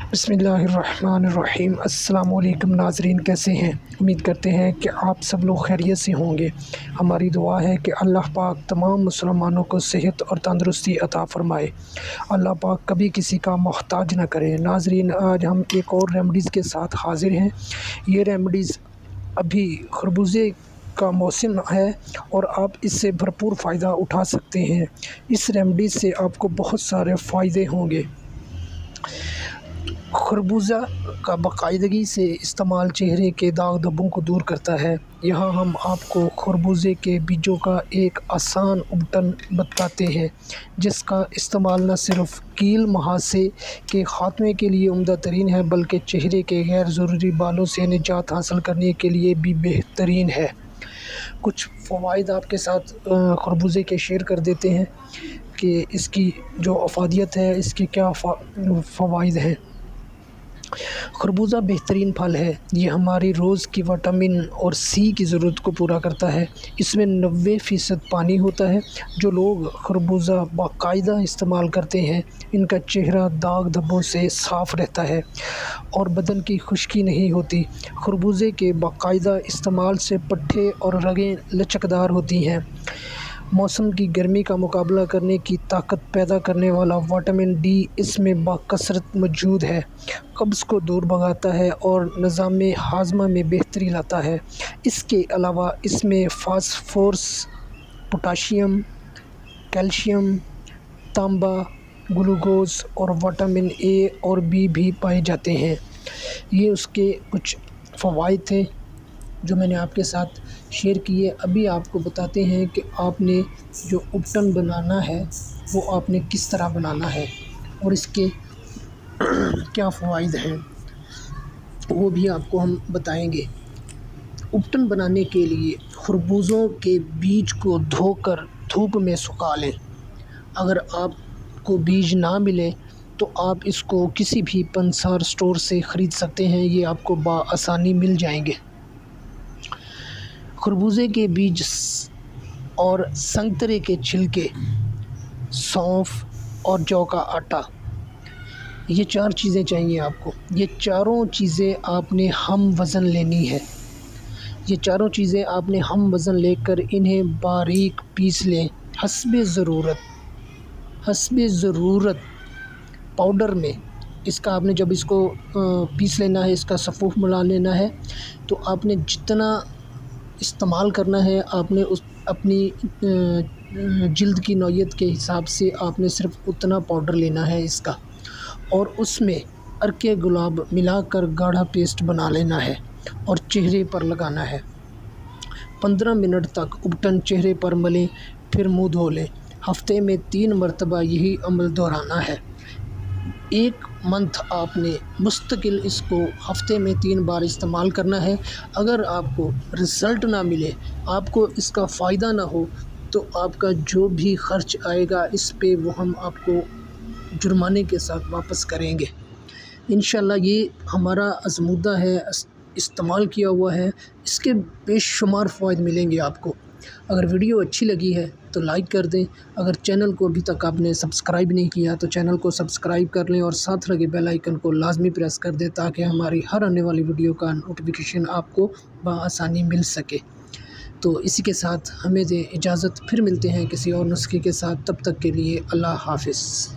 बिस्मिल्लाहिर्रहमानिर्रहीम। अस्सलाम वालेकुम नाज़रीन, कैसे हैं? उम्मीद करते हैं कि आप सब लोग खैरियत से होंगे। हमारी दुआ है कि अल्लाह पाक तमाम मुसलमानों को सेहत और तंदुरुस्ती अता फ़रमाए। अल्लाह पाक कभी किसी का मोहताज न करे। नाज़रीन, आज हम एक और रेमेडीज़ के साथ हाज़िर हैं। ये रेमेडीज़ अभी खरबूजे का मौसम है और आप इससे भरपूर फ़ायदा उठा सकते हैं। इस रेमेडी से आपको बहुत सारे फ़ायदे होंगे। खरबूजा का बाकायदगी से इस्तेमाल चेहरे के दाग धब्बों को दूर करता है। यहाँ हम आपको खरबूजे के बीजों का एक आसान उपटन बताते हैं, जिसका इस्तेमाल न सिर्फ कील मुहासे के ख़ात्मे के लिए उम्दा तरीन है, बल्कि चेहरे के गैर ज़रूरी बालों से निजात हासिल करने के लिए भी बेहतरीन है। कुछ फ़वाइद आपके साथ खरबूजे के शेयर कर देते हैं कि इसकी जो अफादियत है, इसके क्या फ़वाइद हैं। खरबूजा बेहतरीन फल है। ये हमारी रोज़ की विटामिन और सी की ज़रूरत को पूरा करता है। इसमें 90% पानी होता है। जो लोग खरबूजा बाकायदा इस्तेमाल करते हैं, इनका चेहरा दाग धब्बों से साफ़ रहता है और बदन की खुश्की नहीं होती। खरबूजे के बाकायदा इस्तेमाल से पट्टे और रगें लचकदार होती हैं। मौसम की गर्मी का मुकाबला करने की ताकत पैदा करने वाला विटामिन डी इसमें बाकसरत मौजूद है। कब्ज़ को दूर भगाता है और निज़ाम हाज़मा में बेहतरी लाता है। इसके अलावा इसमें फास्फोरस, पोटाशियम, कैल्शियम, तांबा, ग्लूकोज़ और विटामिन ए और बी भी पाए जाते हैं। ये उसके कुछ फ़वाइद थे जो मैंने आपके साथ शेयर किए। अभी आपको बताते हैं कि आपने जो उपटन बनाना है वो आपने किस तरह बनाना है और इसके क्या फ़वाइद हैं वो भी आपको हम बताएंगे। उपटन बनाने के लिए खरबूजों के बीज को धोकर धूप में सुखा लें। अगर आपको बीज ना मिले तो आप इसको किसी भी पंसार स्टोर से ख़रीद सकते हैं। ये आपको बआसानी मिल जाएंगे। खरबूजे के बीज और संतरे के छिलके, सौंफ और जौ का आटा, ये 4 चीज़ें चाहिए आपको। ये चारों चीज़ें आपने हम वज़न लेनी है। ये चारों चीज़ें आपने हम वज़न लेकर इन्हें बारीक पीस लें। हस्बे ज़रूरत पाउडर में इसका आपने जब इसको पीस लेना है, इसका सफ़ूफ मिला लेना है, तो आपने जितना इस्तेमाल करना है आपने उस अपनी जिल्द की नौइयत के हिसाब से आपने सिर्फ उतना पाउडर लेना है इसका, और उसमें अर्के गुलाब मिलाकर गाढ़ा पेस्ट बना लेना है और चेहरे पर लगाना है। 15 मिनट तक उपटन चेहरे पर मलें, फिर मुँह धो लें। हफ्ते में 3 मरतबा यही अमल दोहराना है। 1 मंथ आपने मुस्तकिल इसको हफ़्ते में 3 बार इस्तेमाल करना है। अगर आपको रिज़ल्ट ना मिले, आपको इसका फ़ायदा ना हो, तो आपका जो भी ख़र्च आएगा इस पे वो हम आपको जुर्माने के साथ वापस करेंगे। इंशाल्लाह ये हमारा आज़मूदा है, इस्तेमाल किया हुआ है। इसके बेशुमार फ़वाइद मिलेंगे आपको। अगर वीडियो अच्छी लगी है तो लाइक कर दें। अगर चैनल को अभी तक आपने सब्सक्राइब नहीं किया तो चैनल को सब्सक्राइब कर लें और साथ लगे बेल आइकन को लाजमी प्रेस कर दें, ताकि हमारी हर आने वाली वीडियो का नोटिफिकेशन आपको बआसानी मिल सके। तो इसी के साथ हमें दें इजाज़त, फिर मिलते हैं किसी और नुस्खे के साथ। तब तक के लिए अल्लाह हाफ़िज़।